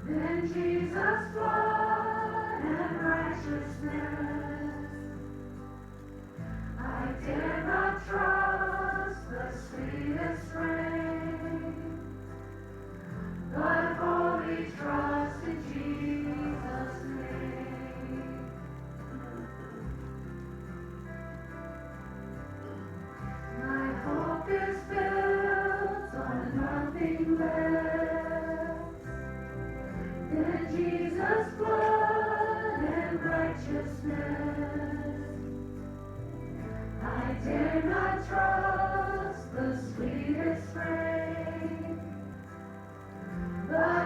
Then Jesus' blood and righteousness. I dare not trust the sweetest frame, but wholly trust in Jesus' name. My hope is built on nothing less than Jesus' blood and righteousness. I dare not trust the sweetest frame, but